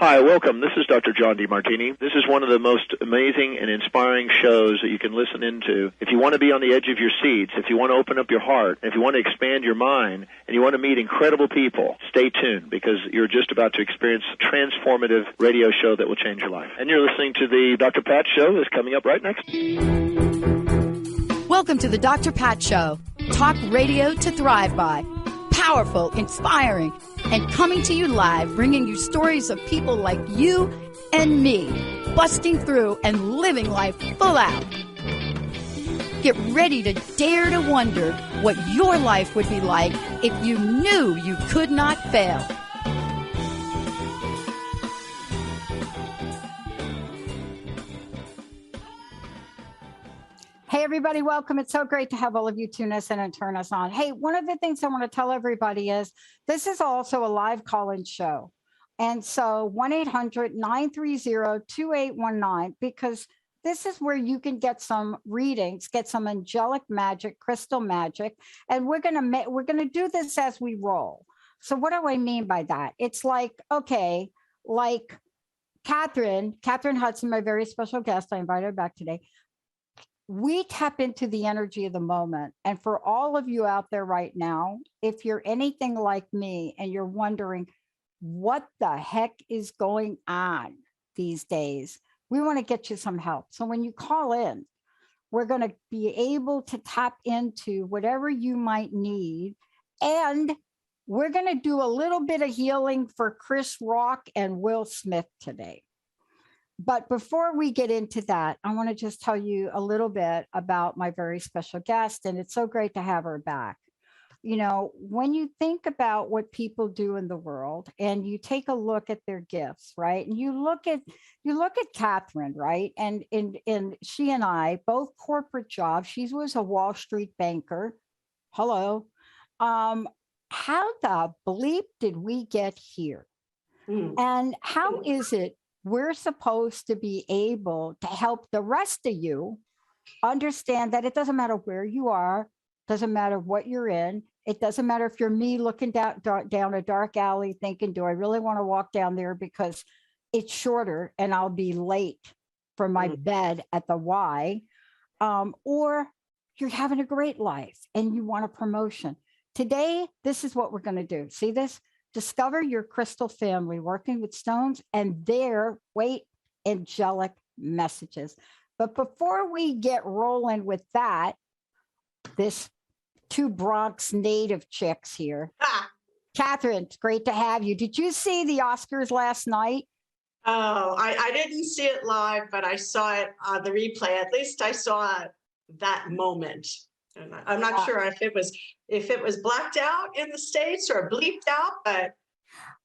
Hi, welcome. This is Dr. John DeMartini. This is one of the most amazing and inspiring shows that you can listen into. If you want to be on the edge of your seats, if you want to open up your heart, if you want to expand your mind, and you want to meet incredible people, stay tuned because you're just about to experience a transformative radio show that will change your life. And you're listening to the Dr. Pat Show that's coming up right next. Welcome to the Dr. Pat Show. Talk radio to thrive by. Powerful, inspiring, and coming to you live, bringing you stories of people like you and me, busting through and living life full out. Get ready to dare to wonder what your life would be like if you knew you could not fail. Hey, everybody, welcome. It's so great to have all of you tune us in and turn us on. Hey, one of the things I want to tell everybody is this is also a live call-in show. And so 1-800-930-2819, because this is where you can get some readings, get some angelic magic, crystal magic, and we're going to do this as we roll. So what do I mean by that? It's like, okay, like Kathryn Hudson, my very special guest, I invited her back today. We tap into the energy of the moment. And for all of you out there right now, if you're anything like me and you're wondering what the heck is going on these days, we want to get you some help. So when you call in, we're going to be able to tap into whatever you might need. And we're going to do a little bit of healing for Chris Rock and Will Smith today. But before we get into that, I want to just tell you a little bit about my very special guest, and it's so great to have her back. You know, when you think about what people do in the world and you take a look at their gifts, right? And you look at Kathryn, right? And she and I, both corporate jobs. She was a Wall Street banker. Hello. How the bleep did we get here? And how is it we're supposed to be able to help the rest of you understand that it doesn't matter where you are, doesn't matter what you're in. It doesn't matter if you're me looking down a dark alley thinking, do I really want to walk down there because it's shorter and I'll be late for my bed at the Y, or you're having a great life and you want a promotion. Today, this is what we're going to do. See this? Discover your crystal family working with stones and their angelic messages. But before we get rolling with that, this two Bronx native chicks here. Kathryn, it's great to have you. Did you see the Oscars last night? Oh, I didn't see it live, but I saw it on the replay. At least I saw that moment. And I'm not sure if it was blacked out in the States or bleeped out, but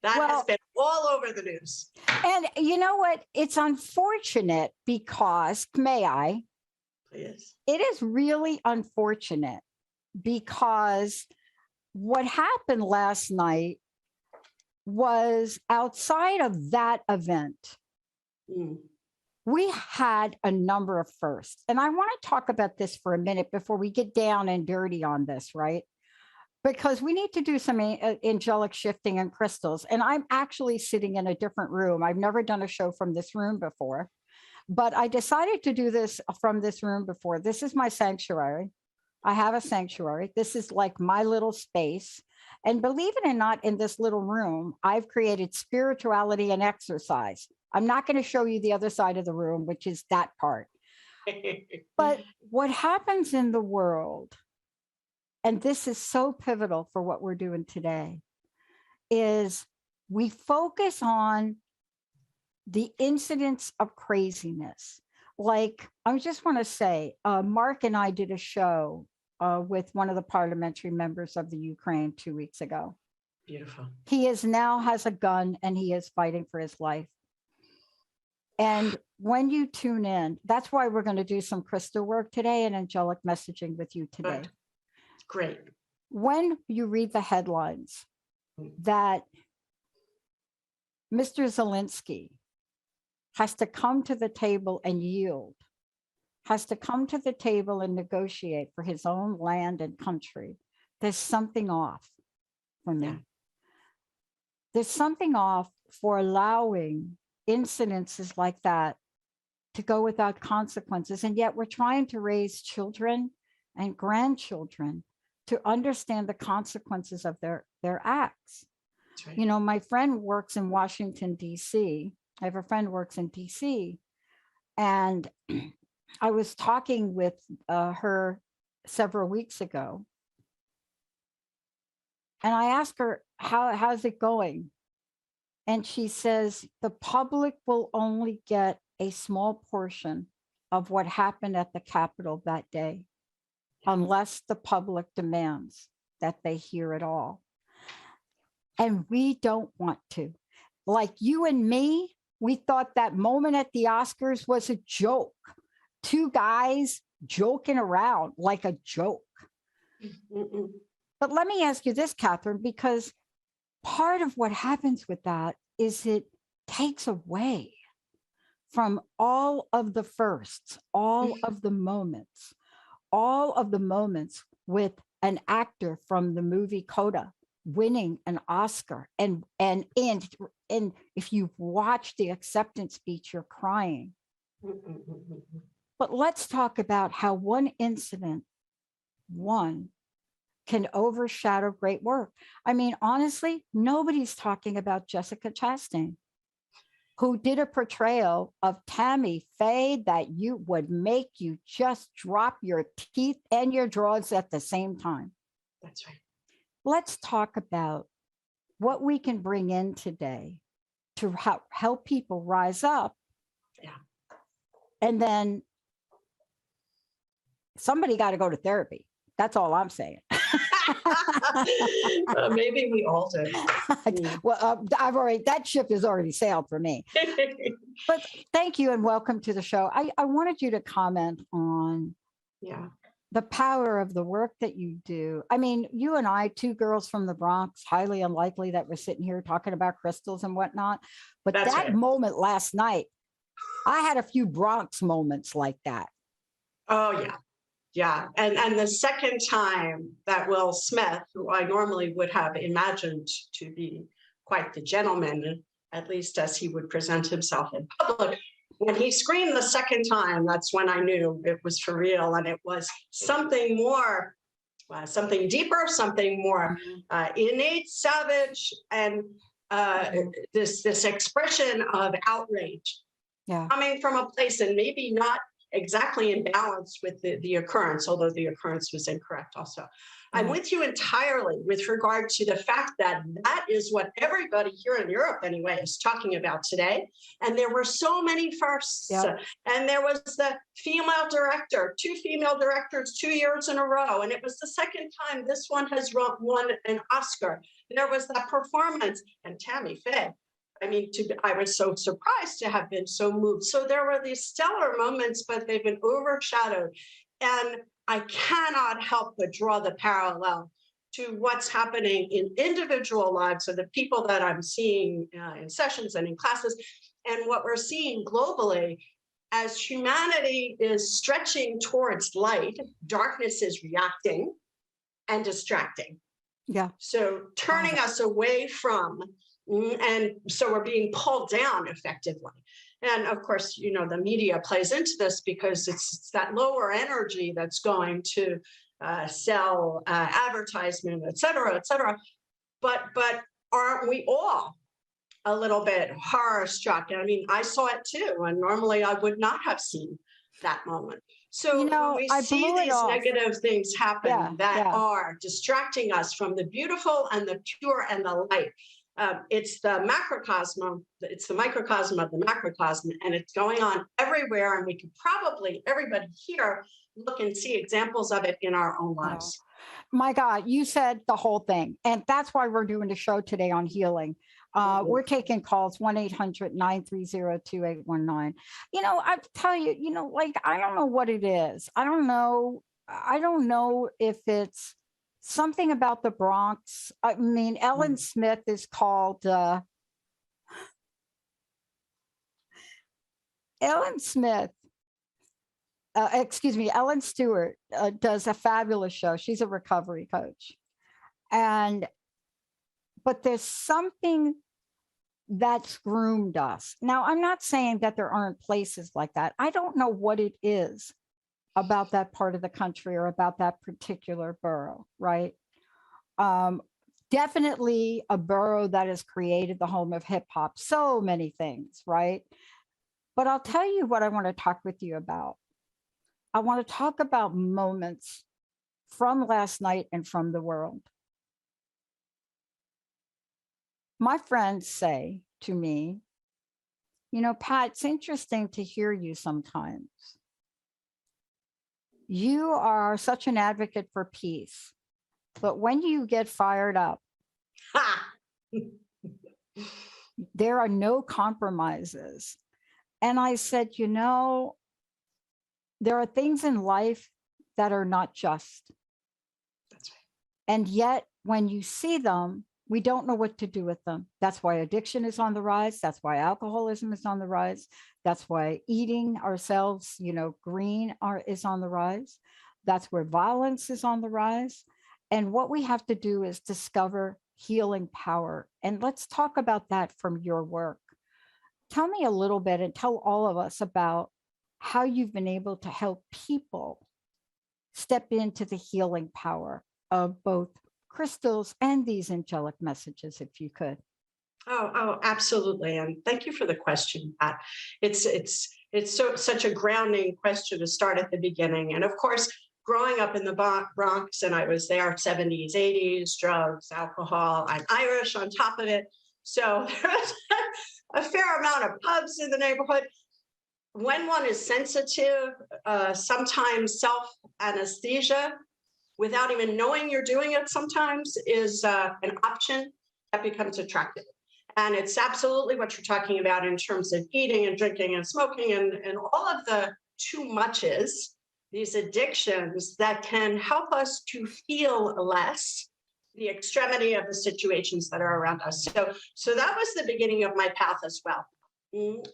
that has been all over the news. And you know what? It's unfortunate because, may I? Yes. It is really unfortunate because what happened last night was outside of that event. We had a number of firsts. And I want to talk about this for a minute before we get down and dirty on this, right? Because we need to do some angelic shifting and crystals. And I'm actually sitting in a different room. I've never done a show from this room before, but I decided to do this from this room before. This is my sanctuary. I have a sanctuary. This is like my little space. And believe it or not, in this little room, I've created spirituality and exercise. I'm not going to show you the other side of the room, which is that part. But what happens in the world, and this is so pivotal for what we're doing today, is we focus on the incidents of craziness. Like, I just want to say, Mark and I did a show with one of the parliamentary members of the Ukraine 2 weeks ago. Beautiful. He now has a gun and he is fighting for his life. And when you tune in, that's why we're going to do some crystal work today and angelic messaging with you today. Great. When you read the headlines that Mr. Zelensky has to come to the table and yield, has to come to the table and negotiate for his own land and country, there's something off for me. Yeah. There's something off for allowing incidences like that to go without consequences. And yet we're trying to raise children and grandchildren to understand the consequences of their acts. Right. You know, my friend works in Washington, D.C. I have a friend who works in D.C. And I was talking with her several weeks ago. And I asked her, how's it going? And she says, the public will only get a small portion of what happened at the Capitol that day, unless the public demands that they hear it all. And we don't want to. Like you and me, we thought that moment at the Oscars was a joke. Two guys joking around like a joke. Mm-mm. But let me ask you this, Kathryn, because part of what happens with that is it takes away from all of the firsts, all of the moments with an actor from the movie Coda winning an Oscar. And if you've watched the acceptance speech, you're crying. But let's talk about how one incident, can overshadow great work. I mean, honestly, nobody's talking about Jessica Chastain, who did a portrayal of Tammy Faye that you would make you just drop your teeth and your drawers at the same time. That's right. Let's talk about what we can bring in today to help people rise up. Yeah. And then somebody got to go to therapy. That's all I'm saying. Maybe we all do. Well, that ship has already sailed for me. But thank you and welcome to the show. I wanted you to comment on the power of the work that you do. I mean, you and I, two girls from the Bronx, highly unlikely that we're sitting here talking about crystals and whatnot. But That's that right. moment last night, I had a few Bronx moments like that. Oh, yeah. Yeah. And the second time that Will Smith, who I normally would have imagined to be quite the gentleman, at least as he would present himself in public, when he screamed the second time, that's when I knew it was for real. And it was something more, something deeper, something more innate, savage, and this expression of outrage coming from a place and maybe not exactly in balance with the occurrence, although the occurrence was incorrect also. I'm with you entirely with regard to the fact that that is what everybody here in Europe anyway is talking about today. And there were so many firsts. And there was the female director, 2 female directors 2 years in a row. And it was the second time this one has won an Oscar. There was that performance, and Tammy Faye. I mean, I was so surprised to have been so moved. So there were these stellar moments, but they've been overshadowed. And I cannot help but draw the parallel to what's happening in individual lives of the people that I'm seeing in sessions and in classes, and what we're seeing globally as humanity is stretching towards light, darkness is reacting and distracting. Yeah. So turning us away from, and so we're being pulled down effectively. And of course, you know, the media plays into this because it's that lower energy that's going to sell advertisement, et cetera, et cetera. But aren't we all a little bit horror struck? I mean, I saw it too, and normally I would not have seen that moment. So you know, when we see these negative things happen that are distracting us from the beautiful and the pure and the light. It's the macrocosm, it's the microcosm of the macrocosm, and it's going on everywhere. And we could probably, everybody here, look and see examples of it in our own lives. Oh, my God, you said the whole thing. And that's why we're doing the show today on healing. We're taking calls 1-800-930-2819. You know, I tell you, you know, like, I don't know what it is. I don't know if it's something about the Bronx. I mean, Ellen Smith is called Ellen Stewart does a fabulous show. She's a recovery coach. But there's something that's groomed us. Now, I'm not saying that there aren't places like that. I don't know what it is about that part of the country or about that particular borough, right? Definitely a borough that has created the home of hip hop, so many things, right? But I'll tell you what I want to talk with you about. I want to talk about moments from last night and from the world. My friends say to me, you know, Pat, it's interesting to hear you sometimes. You are such an advocate for peace, but when you get fired up, there are no compromises. And I said, you know, there are things in life that are not just. That's right. And yet, when you see them, we don't know what to do with them. That's why addiction is on the rise. That's why alcoholism is on the rise. That's why eating ourselves, you know, green is on the rise. That's where violence is on the rise. And what we have to do is discover healing power. And let's talk about that from your work. Tell me a little bit and tell all of us about how you've been able to help people step into the healing power of both crystals and these angelic messages, if you could. Oh, absolutely. And thank you for the question, Pat. It's such a grounding question to start at the beginning. And of course, growing up in the Bronx, and I was there 70s, 80s, drugs, alcohol. I'm Irish on top of it. So there's a fair amount of pubs in the neighborhood. When one is sensitive, sometimes self-anesthesia, without even knowing you're doing it sometimes, is an option that becomes attractive. And it's absolutely what you're talking about in terms of eating and drinking and smoking and all of the too muches, these addictions that can help us to feel less the extremity of the situations that are around us. So that was the beginning of my path as well.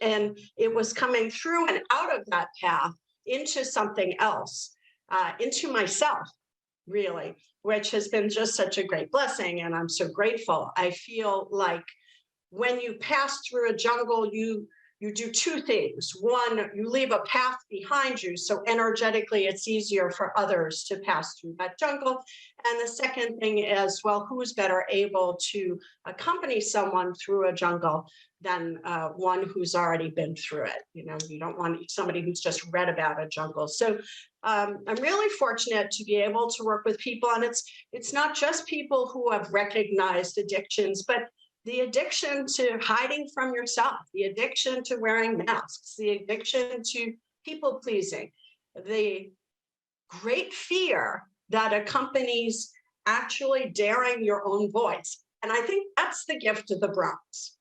And it was coming through and out of that path into something else, into myself, really, which has been just such a great blessing. And I'm so grateful. I feel like when you pass through a jungle, you do two things. One, you leave a path behind you. So energetically, it's easier for others to pass through that jungle. And the second thing is, well, who's better able to accompany someone through a jungle than one who's already been through it? You know, you don't want somebody who's just read about a jungle. So I'm really fortunate to be able to work with people. And it's not just people who have recognized addictions, but the addiction to hiding from yourself, the addiction to wearing masks, the addiction to people pleasing, the great fear that accompanies actually daring your own voice. And I think that's the gift of the Bronx.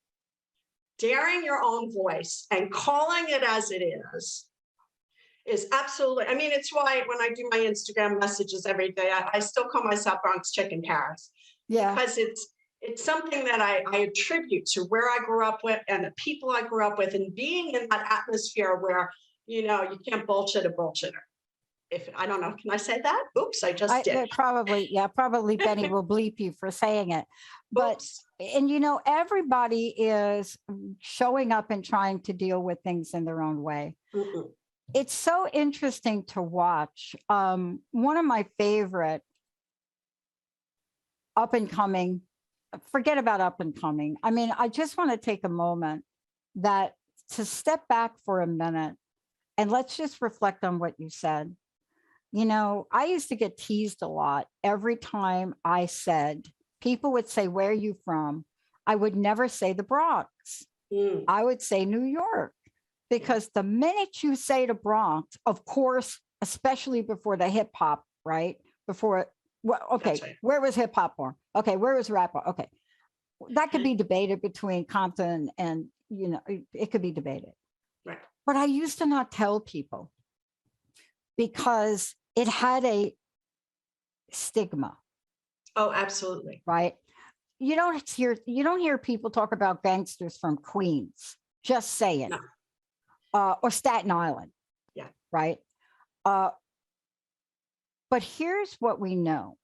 Daring your own voice and calling it as it is absolutely, I mean, it's why when I do my Instagram messages every day, I still call myself Bronx Chick in Paris. Yeah. Because it's something that I attribute to where I grew up with and the people I grew up with, and being in that atmosphere where, you know, you can't bullshit a bullshitter. If I don't know, can I say that? Oops, I just did. Probably Benny will bleep you for saying it. But, Oops. and you know, everybody is showing up and trying to deal with things in their own way. Mm-mm. It's so interesting to watch. One of my favorite up and coming, forget about up and coming. I mean, I just want to take a moment to step back for a minute and let's just reflect on what you said. You know, I used to get teased a lot every time I said, people would say, where are you from? I would never say the Bronx. I would say New York, because the minute you say the Bronx, of course, especially before the hip hop, right? Before, well, okay, right. Where was hip hop born? Okay, where was rap born? Okay, that could be debated between Compton and, you know, it could be debated. Right. But I used to not tell people because it had a stigma. Oh, absolutely. Right. You don't hear people talk about gangsters from Queens. Just saying. No. Or Staten Island. Yeah. Right. But here's what we know.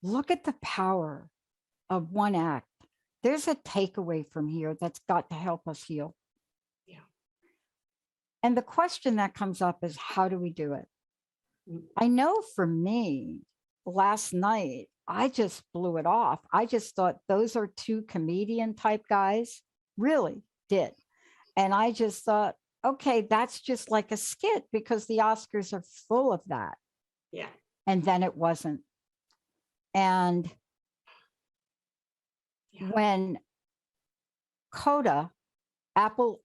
Look at the power of one act. There's a takeaway from here that's got to help us heal. Yeah. And the question that comes up is, how do we do it? Mm. I know for me, last night, I just blew it off. I just thought those are two comedian type guys, really did. And I just thought, okay, that's just like a skit because the Oscars are full of that. Yeah. And then it wasn't. And when Coda, Apple,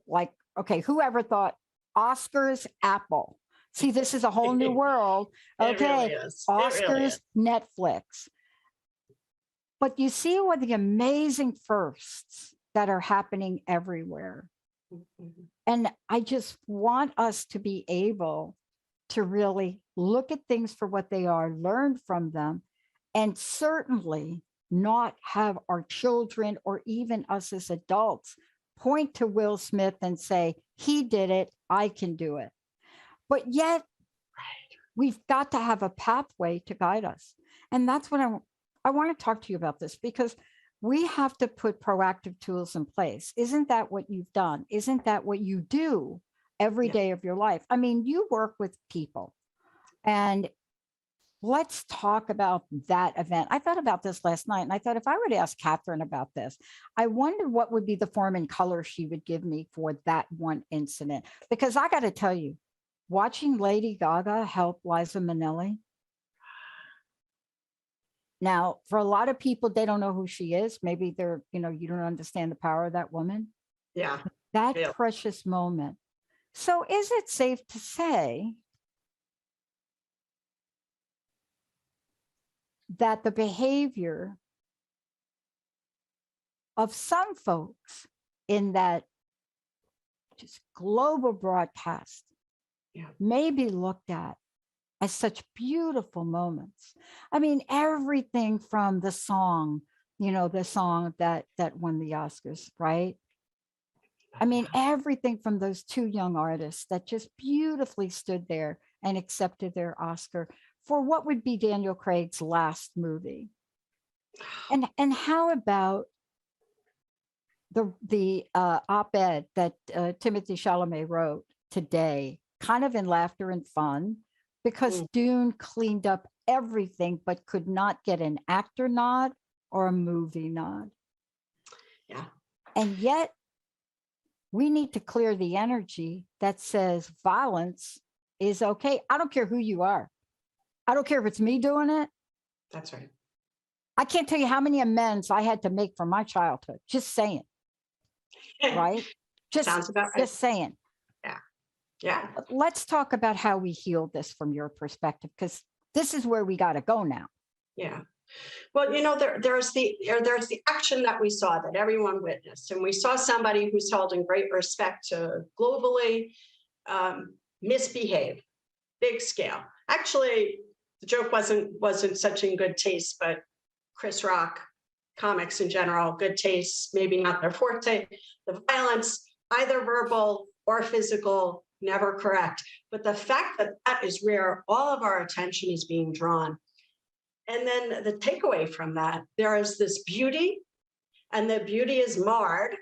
like, okay, whoever thought Oscars, Apple. See, this is a whole new world. Okay, It really is. Oscars, It really is. Netflix. But you see what the amazing firsts that are happening everywhere. Mm-hmm. And I just want us to be able to really look at things for what they are, learn from them, and certainly not have our children or even us as adults point to Will Smith and say, he did it, I can do it. But yet, we've got to have a pathway to guide us. And that's what I want to talk to you about this, because we have to put proactive tools in place. Isn't that what you've done? Isn't that what you do every day of your life? I mean, you work with people. And let's talk about that event. I thought about this last night, and I thought if I were to ask Kathryn about this, I wonder what would be the form and color she would give me for that one incident. Because I got to tell you, watching Lady Gaga help Liza Minnelli. Now, for a lot of people, they don't know who she is. Maybe they're, you don't understand the power of that woman. Yeah. That precious moment. So is it safe to say that the behavior of some folks in that just global broadcast may be looked at as such beautiful moments? I mean, everything from the song, the song that won the Oscars, right? I mean, everything from those two young artists that just beautifully stood there and accepted their Oscar for what would be Daniel Craig's last movie. And how about the op-ed that Timothée Chalamet wrote today, kind of in laughter and fun, because Dune cleaned up everything but could not get an actor nod or a movie nod. Yeah. And yet we need to clear the energy that says violence is okay. I don't care who you are. I don't care if it's me doing it. That's right. I can't tell you how many amends I had to make from my childhood. Just saying. Right? Sounds about right. Just saying. Yeah. Yeah. Let's talk about how we heal this from your perspective, because this is where we got to go now. Yeah. Well, there's the action that we saw that everyone witnessed, and we saw somebody who's held in great respect to globally misbehave, big scale. Actually, the joke wasn't such in good taste, but Chris Rock, comics in general, good taste, maybe not their forte. The violence, either verbal or physical, never correct. But the fact that that is where all of our attention is being drawn. And then the takeaway from that, there is this beauty, and the beauty is marred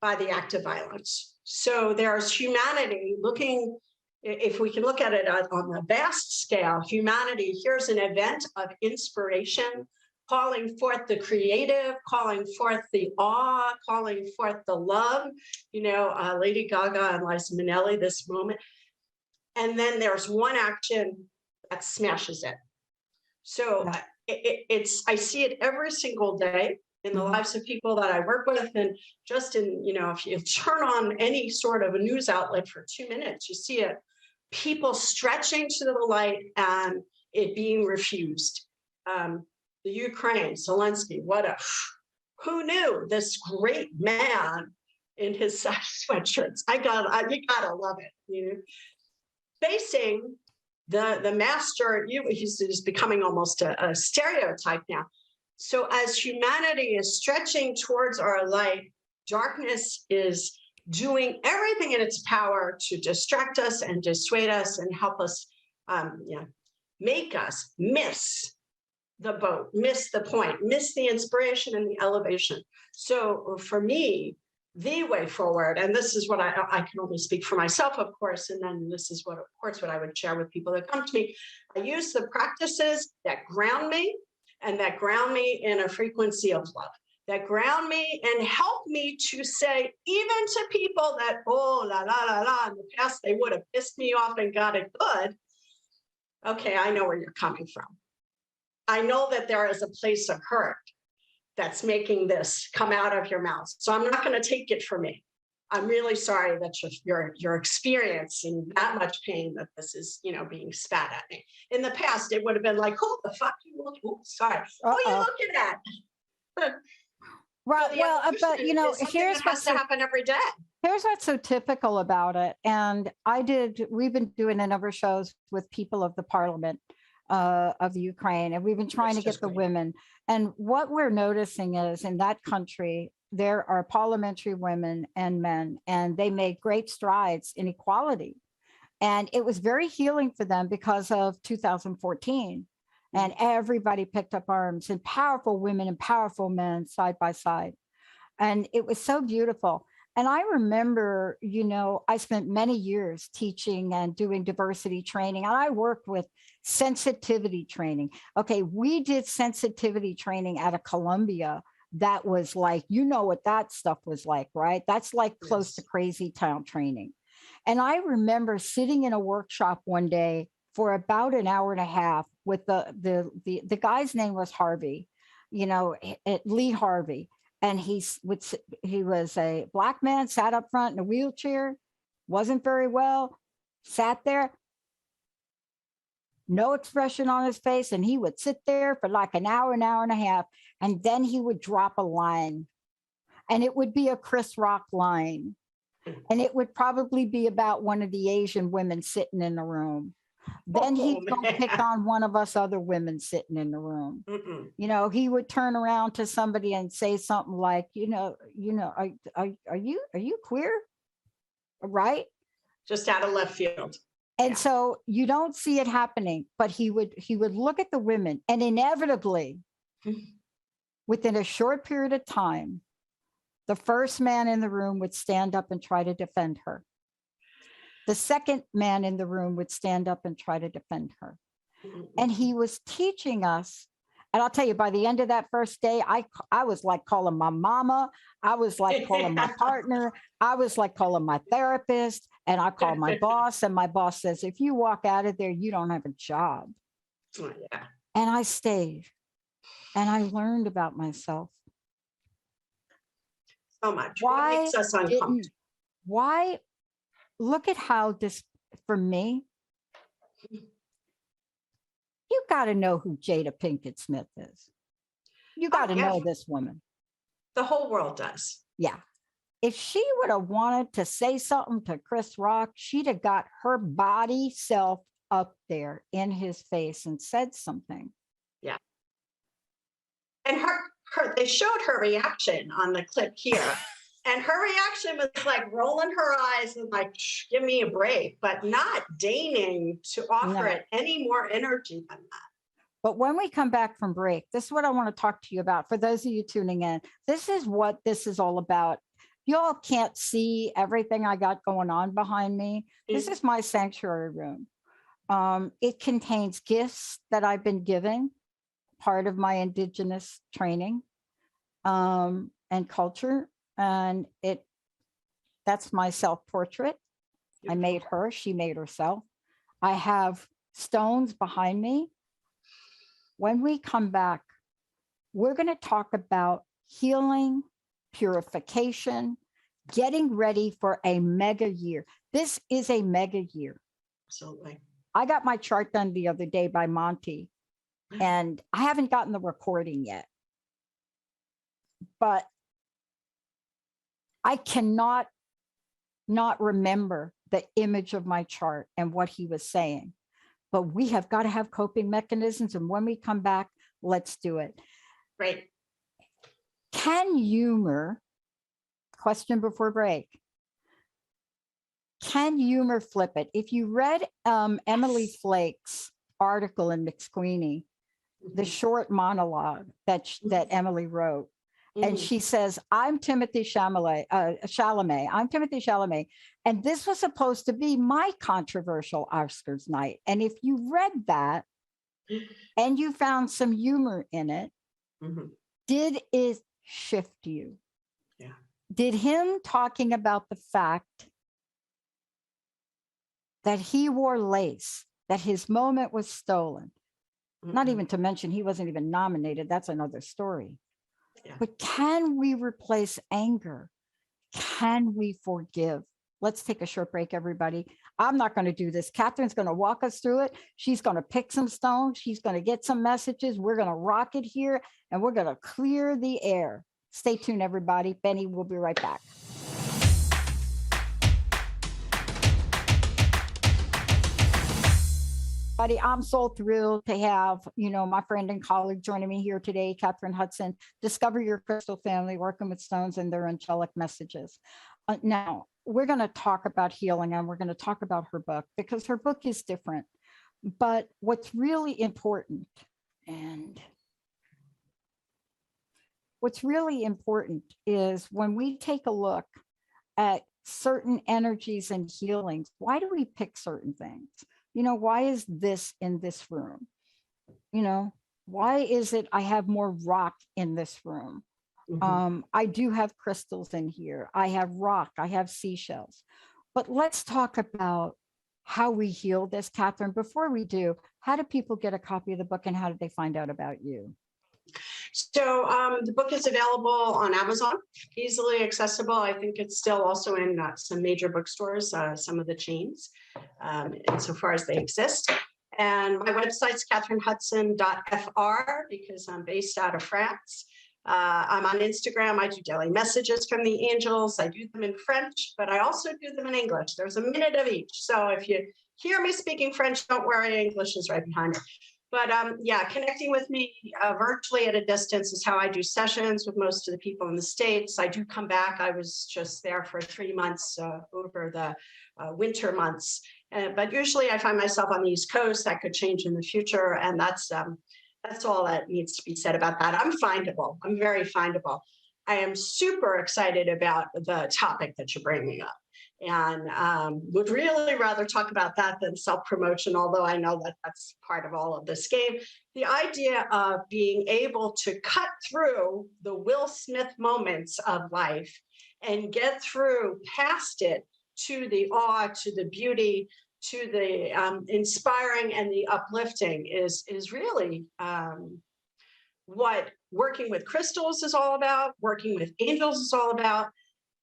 by the act of violence. So there's humanity looking, if we can look at it on a vast scale, humanity, here's an event of inspiration, calling forth the creative, calling forth the awe, calling forth the love, Lady Gaga and Liza Minnelli, this moment. And then there's one action that smashes it. So I see it every single day in the lives of people that I work with. And just if you turn on any sort of a news outlet for 2 minutes, you see it, people stretching to the light and it being refused. The Ukraine, Zelensky, who knew this great man in his sweatshirts? You gotta love it, facing the master, he's becoming almost a stereotype now. So as humanity is stretching towards our light, darkness is doing everything in its power to distract us and dissuade us and help us, make us miss the boat, miss the point, miss the inspiration and the elevation. So for me, the way forward, and this is what I can only speak for myself, of course, and then this is what, of course, what I would share with people that come to me. I use the practices that ground me, and that ground me in a frequency of love, that ground me and help me to say, even to people that, oh, la, la, la, la, in the past, they would have pissed me off and got it good. Okay, I know where you're coming from. I know that there is a place of hurt that's making this come out of your mouth. So I'm not going to take it for me. I'm really sorry that you're experiencing that much pain, that this is, being spat at me. In the past, it would have been like, who the fuck you look? Oh, sorry. Who are you looking at? Right. So Well, but here's what has to happen every day. Here's what's so typical about it. And we've been doing a number of shows with people of the parliament of the Ukraine, and we've been trying to get the women. And what we're noticing is in that country, there are parliamentary women and men, and they made great strides in equality. And it was very healing for them because of 2014. And everybody picked up arms, and powerful women and powerful men side by side. And it was so beautiful. And I remember, I spent many years teaching and doing diversity training, and I worked with sensitivity training. Okay, we did sensitivity training out of Columbia. That was like, what that stuff was like, right? That's like close to crazy town training. And I remember sitting in a workshop one day for about an hour and a half with the guy's name was Harvey, Lee Harvey. And he was a Black man, sat up front in a wheelchair, wasn't very well, sat there, no expression on his face. And he would sit there for like an hour and a half. And then he would drop a line, and it would be a Chris Rock line. And it would probably be about one of the Asian women sitting in the room. Then he'd go pick on one of us other women sitting in the room. He would turn around to somebody and say something like, are you queer? Right? Just out of left field. And so you don't see it happening, but he would look at the women, and inevitably, within a short period of time, the first man in the room would stand up and try to defend her. The second man in the room would stand up and try to defend her. And he was teaching us. And I'll tell you, by the end of that first day, I was like calling my mama. I was like calling my partner. I was like calling my therapist. And I called my boss. And my boss says, if you walk out of there, you don't have a job. Oh, yeah. And I stayed. And I learned about myself. So much. What makes us uncomfortable? Why? Look at how this, for me, you got to know who Jada Pinkett Smith is. You got to know this woman. The whole world does. Yeah. If she would have wanted to say something to Chris Rock, she'd have got her body self up there in his face and said something. Yeah. And they showed her reaction on the clip here. And her reaction was like rolling her eyes and like, give me a break, but not deigning to offer it any more energy than that. But when we come back from break, this is what I want to talk to you about. For those of you tuning in, this is what this is all about. Y'all can't see everything I got going on behind me. This is my sanctuary room. It contains gifts that I've been given, part of my indigenous training and culture. And that's my self-portrait. I made her, she made herself. I have stones behind me. When we come back, we're going to talk about healing, purification, getting ready for a mega year. This is a mega year. Absolutely. I got my chart done the other day by Monty, and I haven't gotten the recording yet. But I cannot not remember the image of my chart and what he was saying. But we have got to have coping mechanisms. And when we come back, let's do it. Great. Can humor, question before break, can humor flip it? If you read Emily Flake's article in McSqueenie, the short monologue that Emily wrote. And she says, I'm Timothy Chalamet. I'm Timothy Chalamet. And this was supposed to be my controversial Oscars night. And if you read that and you found some humor in it, did it shift you? Yeah. Did him talking about the fact that he wore lace, that his moment was stolen, not even to mention he wasn't even nominated, that's another story. Yeah. But can we replace anger? Can we forgive? Let's take a short break, everybody. I'm not going to do this. Kathryn's going to walk us through it. She's going to pick some stones. She's going to get some messages. We're going to rock it here, and we're going to clear the air. Stay tuned, everybody. Benny will be right back. I'm so thrilled to have, my friend and colleague joining me here today, Kathryn Hudson, Discover Your Crystal Family, working with stones and their angelic messages. Now, we're going to talk about healing, and we're going to talk about her book, because her book is different. But what's really important is when we take a look at certain energies and healings, why do we pick certain things? Why is this in this room? Why is it I have more rock in this room? I do have crystals in here. I have rock. I have seashells. But let's talk about how we heal this, Kathryn. Before we do, how do people get a copy of the book, and how did they find out about you? So the book is available on Amazon, easily accessible. I think it's still also in some major bookstores, some of the chains, insofar as they exist. And my website's kathrynhudson.fr, because I'm based out of France. I'm on Instagram. I do daily messages from the angels. I do them in French, but I also do them in English. There's a minute of each. So if you hear me speaking French, don't worry, English is right behind it. But connecting with me virtually at a distance is how I do sessions with most of the people in the States. I do come back. I was just there for 3 months over the winter months. But usually I find myself on the East Coast. That could change in the future. And that's all that needs to be said about that. I'm findable. I'm very findable. I am super excited about the topic that you're bringing up. And would really rather talk about that than self-promotion, although I know that that's part of all of this game. The idea of being able to cut through the Will Smith moments of life and get through past it to the awe, to the beauty, to the inspiring and the uplifting is really what working with crystals is all about, working with angels is all about.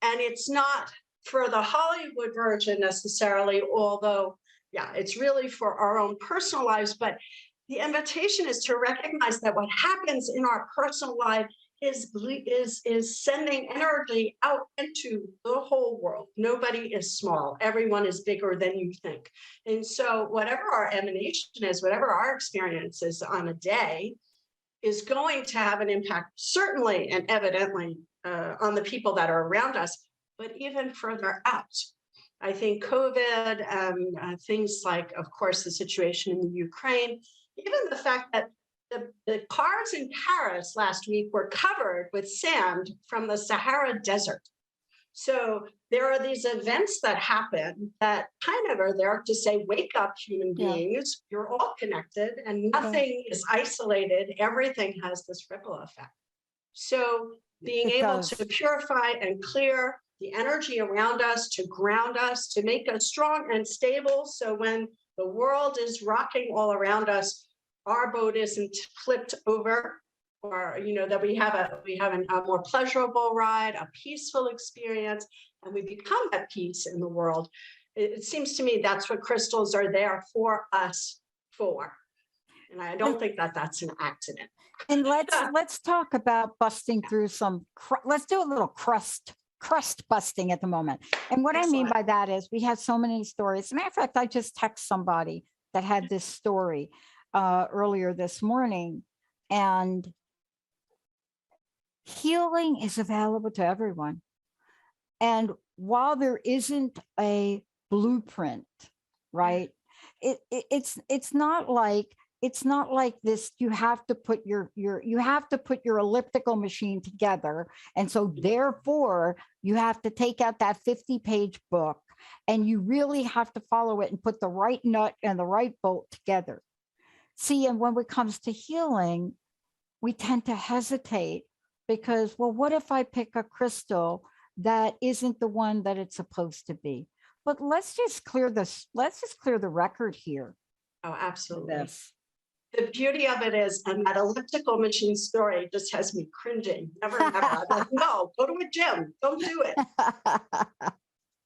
And it's not for the Hollywood version necessarily, although, it's really for our own personal lives. But the invitation is to recognize that what happens in our personal life is sending energy out into the whole world. Nobody is small. Everyone is bigger than you think. And so whatever our emanation is, whatever our experience is on a day, is going to have an impact, certainly and evidently, on the people that are around us, but even further out. I think COVID and things like, of course, the situation in the Ukraine, even the fact that the cars in Paris last week were covered with sand from the Sahara Desert. So there are these events that happen that kind of are there to say, wake up, human beings, you're all connected and nothing is isolated. Everything has this ripple effect. So being able to purify and clear the energy around us, to ground us, to make us strong and stable. So when the world is rocking all around us, our boat isn't flipped over, or that we have a more pleasurable ride, a peaceful experience, and we become at peace in the world. It seems to me that's what crystals are there for us for. And I don't think that that's an accident. And let's talk about busting through let's do a little crust busting at the moment. And what I mean by that is we have so many stories. As a matter of fact, I just texted somebody that had this story earlier this morning, and healing is available to everyone. And while there isn't a blueprint, right, it's not like it's not like this. You have to put your elliptical machine together. And so therefore you have to take out that 50-page book and you really have to follow it and put the right nut and the right bolt together. See, and when it comes to healing, we tend to hesitate because, well, what if I pick a crystal that isn't the one that it's supposed to be? But let's just clear the record here. Oh, absolutely. Yes. The beauty of it is, and that elliptical machine story just has me cringing. Never. I'm like, no, go to a gym. Don't do it.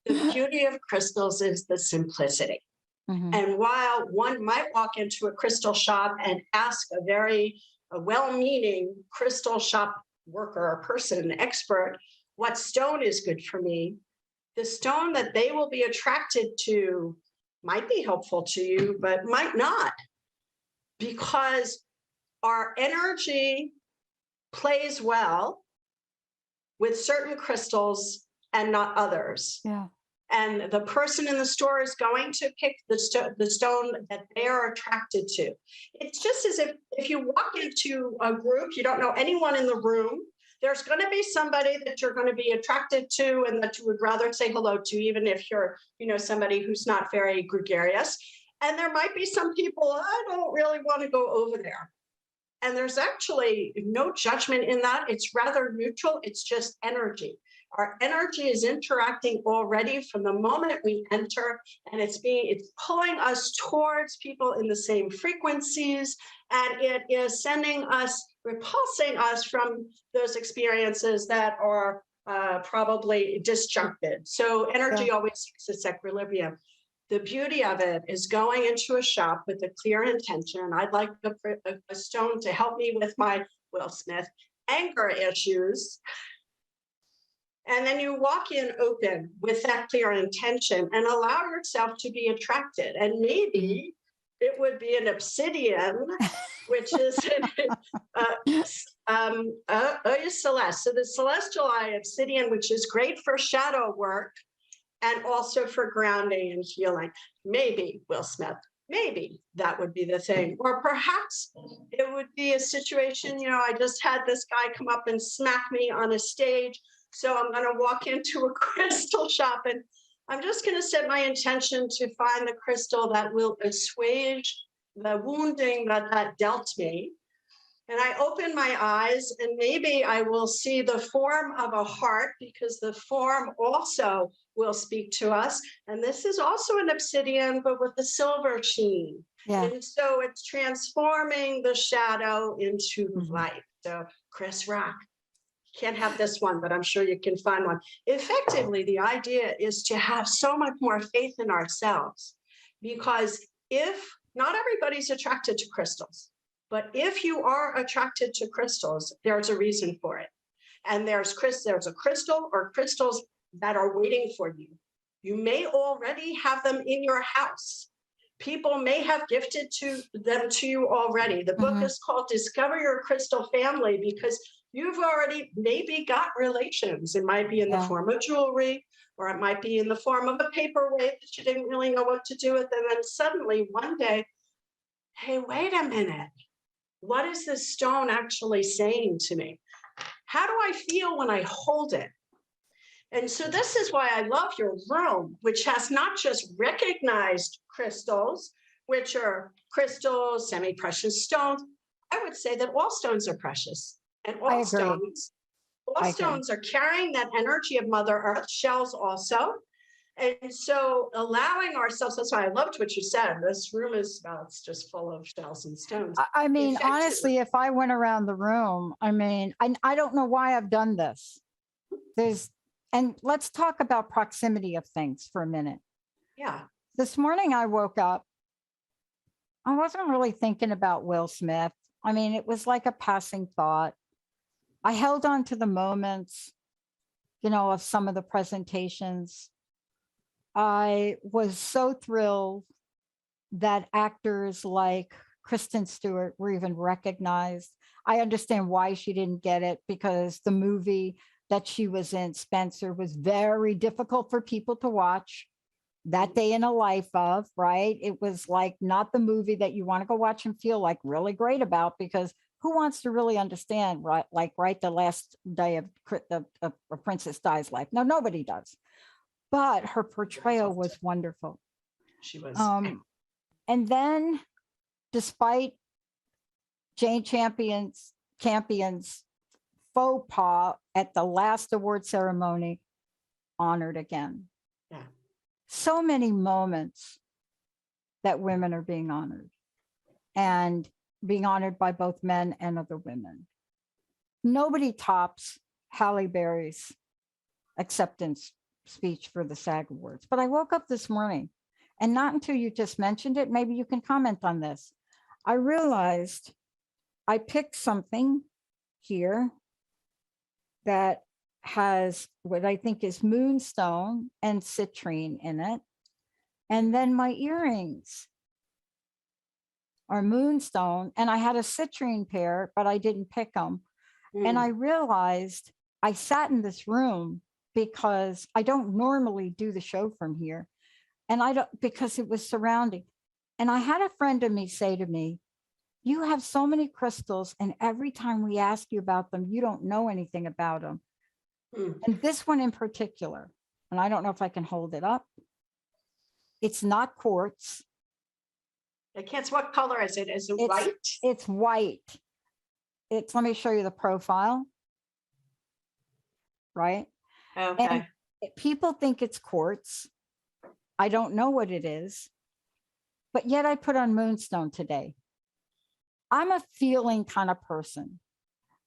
The beauty of crystals is the simplicity. Mhm. And while one might walk into a crystal shop and ask a well-meaning crystal shop worker or person, expert, what stone is good for me, the stone that they will be attracted to might be helpful to you, but might not, because our energy plays well with certain crystals and not others. Yeah. And the person in the store is going to pick the stone that they are attracted to. It's just as if you walk into a group, you don't know anyone in the room, there's going to be somebody that you're going to be attracted to and that you would rather say hello to, even if you're, somebody who's not very gregarious. And there might be some people, I don't really want to go over there. And there's actually no judgment in that. It's rather neutral. It's just energy. Our energy is interacting already from the moment we enter, and it's pulling us towards people in the same frequencies, and it is repulsing us from those experiences that are probably disjuncted. So energy always seeks its equilibrium. The beauty of it is going into a shop with a clear intention. I'd like a stone to help me with my Will Smith anger issues. And then you walk in open with that clear intention and allow yourself to be attracted. And maybe it would be an obsidian, which is celeste. So the celestial eye obsidian, which is great for shadow work and also for grounding and healing. Maybe, Will Smith, maybe that would be the thing. Or perhaps it would be a situation, I just had this guy come up and smack me on a stage. So I'm going to walk into a crystal shop and I'm just going to set my intention to find the crystal that will assuage the wounding that dealt me. And I open my eyes and maybe I will see the form of a heart, because the form also will speak to us. And this is also an obsidian, but with a silver sheen. Yeah. And so it's transforming the shadow into light. So Chris Rock. Can't have this one, but I'm sure you can find one. Effectively, the idea is to have so much more faith in ourselves, because if not everybody's attracted to crystals, but if you are attracted to crystals, there's a reason for it. And there's a crystal or crystals that are waiting for you. You may already have them in your house. People may have gifted them to you already. The book is called Discover Your Crystal Family, because you've already maybe got relations. It might be in the form of jewelry, or it might be in the form of a paperweight that you didn't really know what to do with. And then suddenly one day, hey, wait a minute. What is this stone actually saying to me? How do I feel when I hold it? And so this is why I love your room, which has not just recognized crystals, which are crystals, semi-precious stones. I would say that all stones are precious. And all stones are carrying that energy of Mother Earth, shells also. And so allowing ourselves, that's why I loved what you said. This room it's just full of shells and stones. I mean, honestly, if I went around the room, I don't know why I've done this. And let's talk about proximity of things for a minute. Yeah. This morning I woke up. I wasn't really thinking about Will Smith. It was like a passing thought. I held on to the moments, of some of the presentations. I was so thrilled that actors like Kristen Stewart were even recognized. I understand why she didn't get it, because the movie that she was in, Spencer, was very difficult for people to watch. That Day in a Life of, right? It was like not the movie that you want to go watch and feel like really great about, because who wants to really understand, right? Like, right, the last day of a Princess Di's life. No, nobody does. But her portrayal was wonderful. She was. And then, despite Jane Champion's faux pas at the last award ceremony, honored again. Yeah. So many moments that women are being honored, and being honored by both men and other women. Nobody tops Halle Berry's acceptance speech for the SAG Awards. But I woke up this morning, and not until you just mentioned it, maybe you can comment on this, I realized I picked something here that has what I think is moonstone and citrine in it. And then my earrings are moonstone, and I had a citrine pair, but I didn't pick them. And I realized I sat in this room because I don't normally do the show from here. And I don't, because it was surrounding. And I had a friend of me say to me, you have so many crystals, and every time we ask you about them, you don't know anything about them. And this one in particular, and I don't know if I can hold it up. It's not quartz. I can't. What color is it? Is it white? It's white. Let me show you the profile. Right? Okay. And people think it's quartz. I don't know what it is, but yet I put on moonstone today. I'm a feeling kind of person.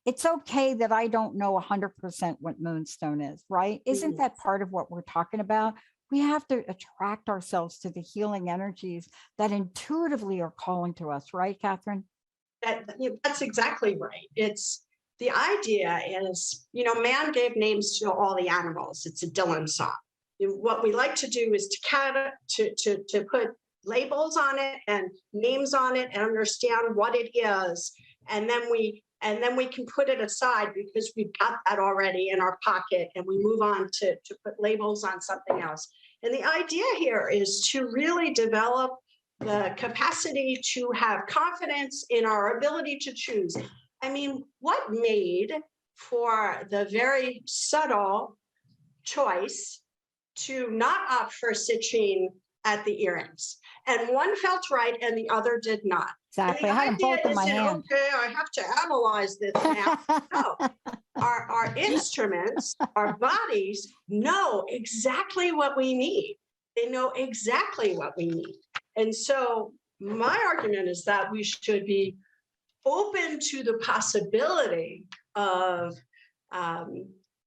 It's okay that I don't know 100% what moonstone is, right? Isn't that part of what we're talking about? We have to attract ourselves to the healing energies that intuitively are calling to us, right, Kathryn? That's exactly right. It's the idea is, man gave names to all the animals. It's a Dylan song. What we like to do is to put labels on it and names on it and understand what it is, and then we can put it aside because we've got that already in our pocket, and we move on to put labels on something else. And the idea here is to really develop the capacity to have confidence in our ability to choose. I mean, what made for the very subtle choice to not opt for citrine at the earrings? And one felt right and the other did not. Exactly. I had them both in my hand. Okay, I have to analyze this now. No, our instruments, our bodies know exactly what we need. They know exactly what we need. And so my argument is that we should be open to the possibility of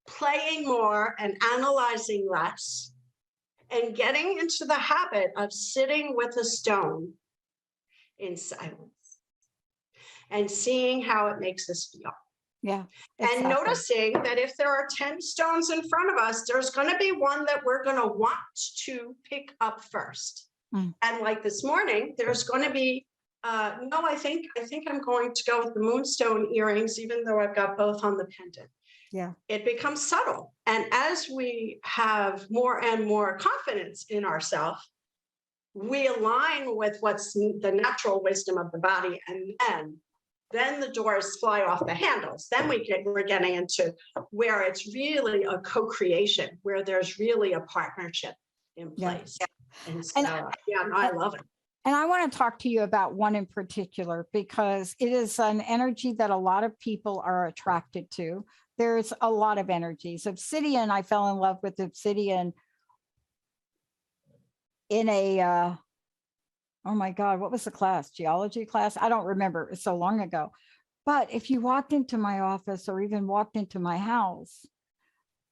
playing more and analyzing less, and getting into the habit of sitting with a stone in silence and seeing how it makes us feel. Yeah. Exactly. And noticing that if there are 10 stones in front of us, there's going to be one that we're going to want to pick up first. And like this morning, there's going to be, no, I think I'm going to go with the moonstone earrings, even though I've got both on the pendant. Yeah. It becomes subtle. And as we have more and more confidence in ourselves, we align with what's the natural wisdom of the body. And then the doors fly off the handles. Then we're getting into where it's really a co-creation, where there's really a partnership in place. Yeah. And so, I love it. And I want to talk to you about one in particular, because it is an energy that a lot of people are attracted to. There's a lot of energies. Obsidian, I fell in love with obsidian in a, oh my God, what was the class? Geology class? I don't remember. It's so long ago. But if you walked into my office or even walked into my house,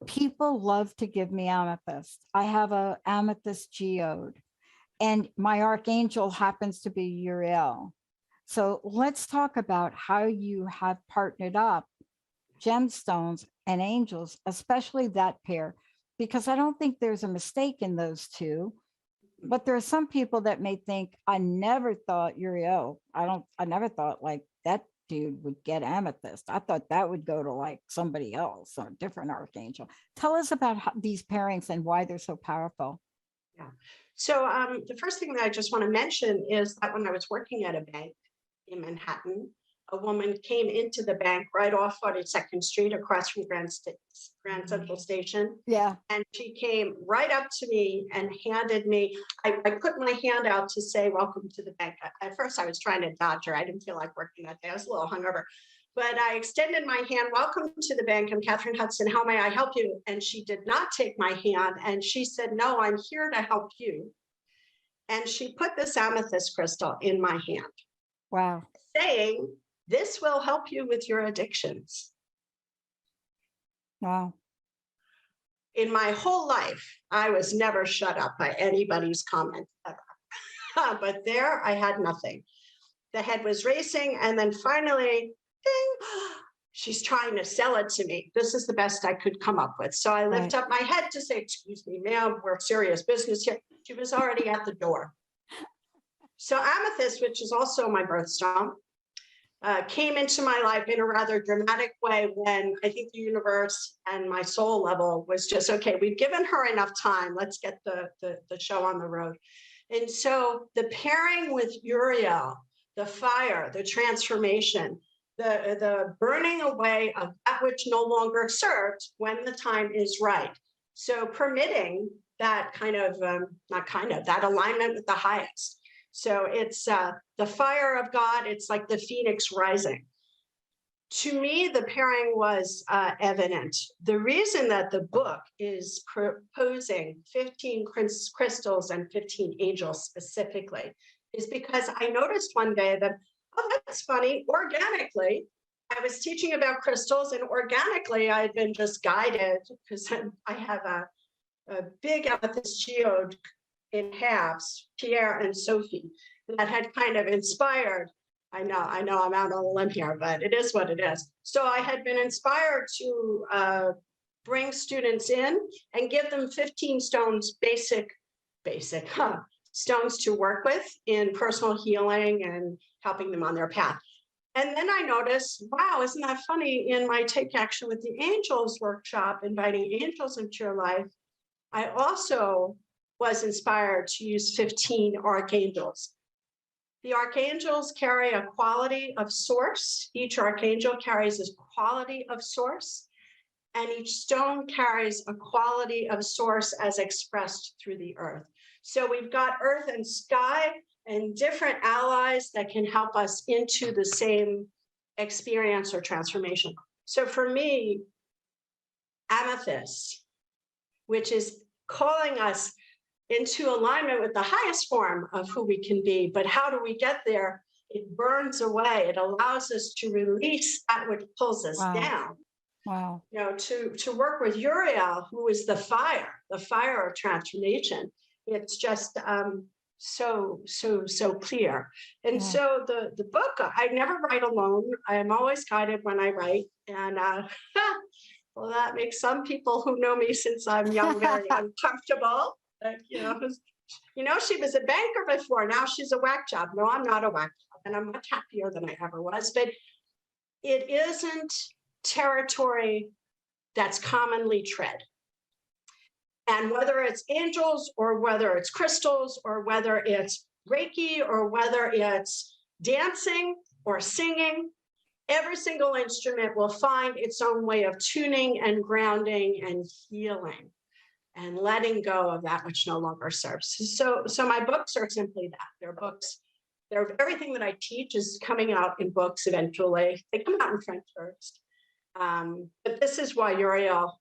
people love to give me amethyst. I have a amethyst geode, and my archangel happens to be Uriel. So let's talk about how you have partnered up gemstones and angels, especially that pair, because I don't think there's a mistake in those two. But there are some people that may think, I never thought Uriel. I never thought like that dude would get amethyst. I thought that would go to like somebody else or a different archangel. Tell us about these pairings and why they're so powerful. Yeah. So the first thing that I just want to mention is that when I was working at a bank in Manhattan, a woman came into the bank right off 42nd Street across from Grand Central Station. Yeah. And she came right up to me and handed me, I put my hand out to say, welcome to the bank. At first I was trying to dodge her. I didn't feel like working that day. I was a little hungover. But I extended my hand, welcome to the bank. I'm Kathryn Hudson. How may I help you? And she did not take my hand. And she said, no, I'm here to help you. And she put this amethyst crystal in my hand. Wow. Saying, this will help you with your addictions. Wow. In my whole life, I was never shut up by anybody's comment ever. But there I had nothing. The head was racing. And then finally, ding, she's trying to sell it to me. This is the best I could come up with. So I lift up my head to say, excuse me, ma'am, we're serious business here. She was already at the door. So amethyst, which is also my birthstone, came into my life in a rather dramatic way when I think the universe and my soul level was just, okay, we've given her enough time. Let's get the show on the road. And so the pairing with Uriel, the fire, the transformation, the burning away of that which no longer serves when the time is right. So permitting that kind of, that alignment with the highest. So it's the fire of God. It's like the phoenix rising. To me, the pairing was evident. The reason that the book is proposing 15 crystals and 15 angels specifically is because I noticed one day that, oh, that's funny, organically, I was teaching about crystals and organically I had been just guided because I have a big amethyst geode in halves, Pierre and Sophie, that had kind of inspired. I know I'm out on a limb here, but it is what it is. So I had been inspired to bring students in and give them 15 stones, basic stones to work with in personal healing and helping them on their path. And then I noticed, wow, isn't that funny? In my Take Action with the Angels workshop, inviting angels into your life, I also was inspired to use 15 archangels. The archangels carry a quality of source. Each archangel carries a quality of source, and each stone carries a quality of source as expressed through the earth. So we've got earth and sky and different allies that can help us into the same experience or transformation. So for me, amethyst, which is calling us into alignment with the highest form of who we can be. But how do we get there? It burns away. It allows us to release that which pulls us down. Wow. You know, to work with Uriel, who is the fire of transformation. It's just so clear. And so the book, I never write alone. I am always guided when I write. And well, that makes some people who know me since I'm young very uncomfortable. She was a banker before. Now she's a whack job. No, I'm not a whack job, and I'm much happier than I ever was. But it isn't territory that's commonly tread. And whether it's angels or whether it's crystals or whether it's Reiki or whether it's dancing or singing, every single instrument will find its own way of tuning and grounding and healing and letting go of that which no longer serves. So my books are simply that. They're books. Everything that I teach is coming out in books eventually. They come out in French first. But this is why Uriel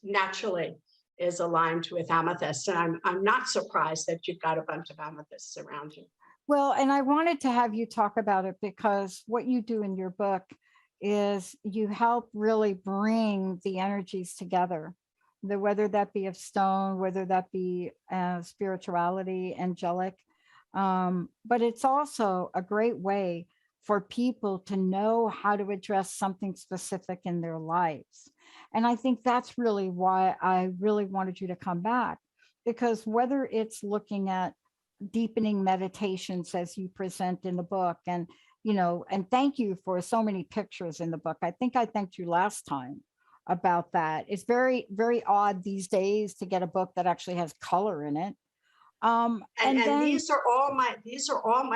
naturally is aligned with amethyst. And I'm not surprised that you've got a bunch of amethysts around you. Well, and I wanted to have you talk about it because what you do in your book is you help really bring the energies together. Whether that be of stone, whether that be spirituality, angelic. But it's also a great way for people to know how to address something specific in their lives. And I think that's really why I really wanted you to come back, because whether it's looking at deepening meditations as you present in the book, and thank you for so many pictures in the book. I think I thanked you last time about that. It's very, very odd these days to get a book that actually has color in it. And then these are all my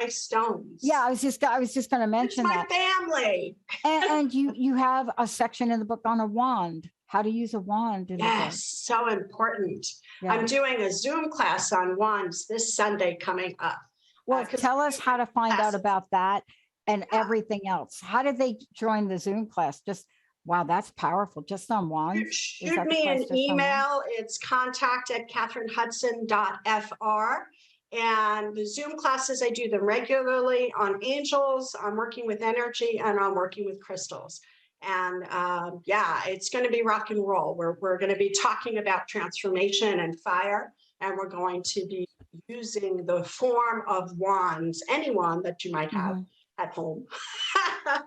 stones. yeah, I was just going to mention it's my that. family. And you have a section in the book on a wand, how to use a wand in the book. Yes, so important. Yeah. I'm doing a Zoom class on wands this Sunday coming up. Well, tell us how to find out about that and everything else. How did they join the Zoom class? Just, wow, that's powerful. Just on wands? Shoot me an email. It's contact@KathrynHudson.fr. And the Zoom classes, I do them regularly on angels. I'm working with energy and I'm working with crystals. And yeah, it's going to be rock and roll. We're going to be talking about transformation and fire. And we're going to be using the form of wands, any wand that you might have at home.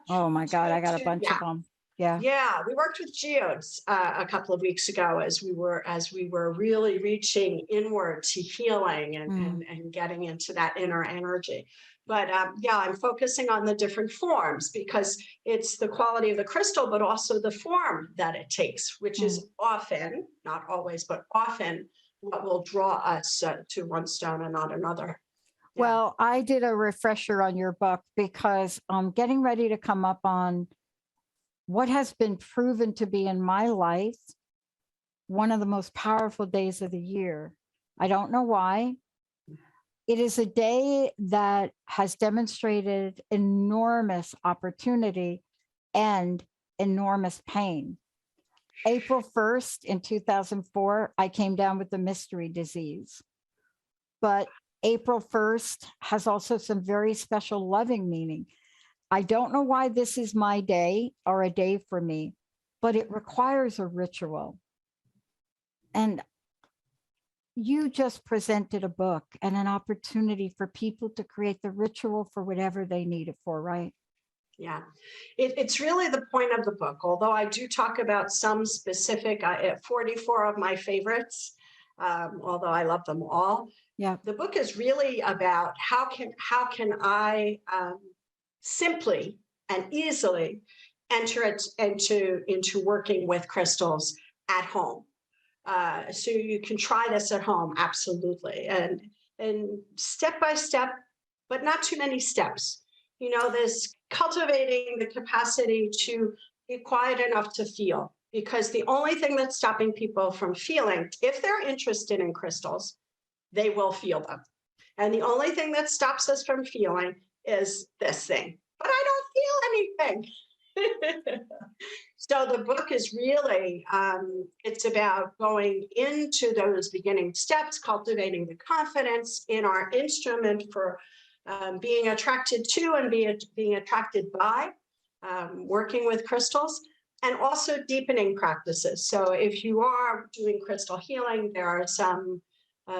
Oh my God, I got a bunch of them. Yeah. Yeah, we worked with geodes a couple of weeks ago as we were really reaching inward to healing and getting into that inner energy. But yeah, I'm focusing on the different forms because it's the quality of the crystal, but also the form that it takes, which is often, not always, but often what will draw us to one stone and not another. Yeah. Well, I did a refresher on your book because I'm getting ready to come up on what has been proven to be in my life one of the most powerful days of the year. I don't know why. It is a day that has demonstrated enormous opportunity and enormous pain. April 1st in 2004, I came down with the mystery disease. But April 1st has also some very special loving meaning. I don't know why this is my day or a day for me, but it requires a ritual. And you just presented a book and an opportunity for people to create the ritual for whatever they need it for, right? Yeah, it's really the point of the book, although I do talk about some specific, 44 of my favorites, although I love them all. Yeah. The book is really about how can I simply and easily enter it into working with crystals at home. So you can try this at home, absolutely, and step by step, but not too many steps. You know, this cultivating the capacity to be quiet enough to feel, because the only thing that's stopping people from feeling, if they're interested in crystals, they will feel them. And the only thing that stops us from feeling is this thing, but I don't feel anything. So the book is really, it's about going into those beginning steps, cultivating the confidence in our instrument for being attracted to and being attracted by working with crystals, and also deepening practices. So if you are doing crystal healing, there are some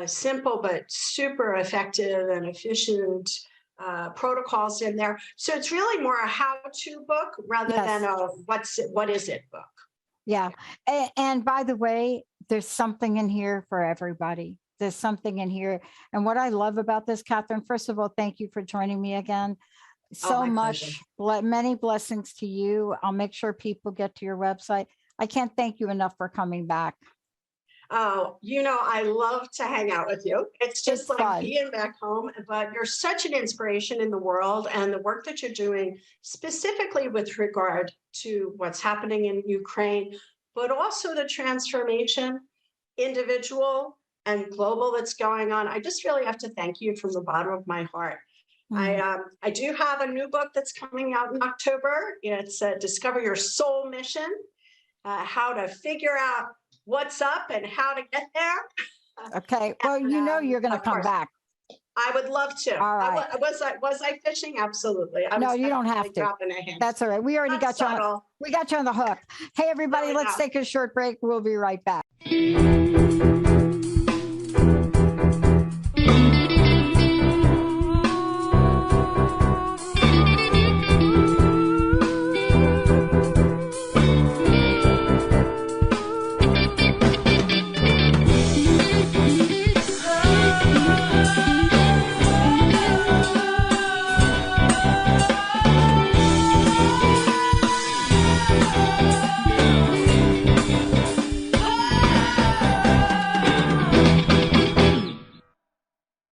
simple but super effective and efficient protocols in there. So it's really more a how-to book rather than a what is it book. Yeah. And by the way, there's something in here for everybody. There's something in here. And what I love about this, Kathryn, first of all, thank you for joining me again. So much, many blessings to you. I'll make sure people get to your website. I can't thank you enough for coming back. Oh, you know, I love to hang out with you. It's just like fun. Being back home, but you're such an inspiration in the world, and the work that you're doing specifically with regard to what's happening in Ukraine, but also the transformation, individual and global that's going on. I just really have to thank you from the bottom of my heart. I do have a new book that's coming out in October. It's Discover Your Soul Mission, how to figure out what's up and how to get there. Okay. Well, you know you're going to come back. I would love to. All right. Was I fishing? Absolutely. No, you don't have to. That's all right. We already got you on. We got you on the hook. Hey, everybody, let's take a short break. We'll be right back.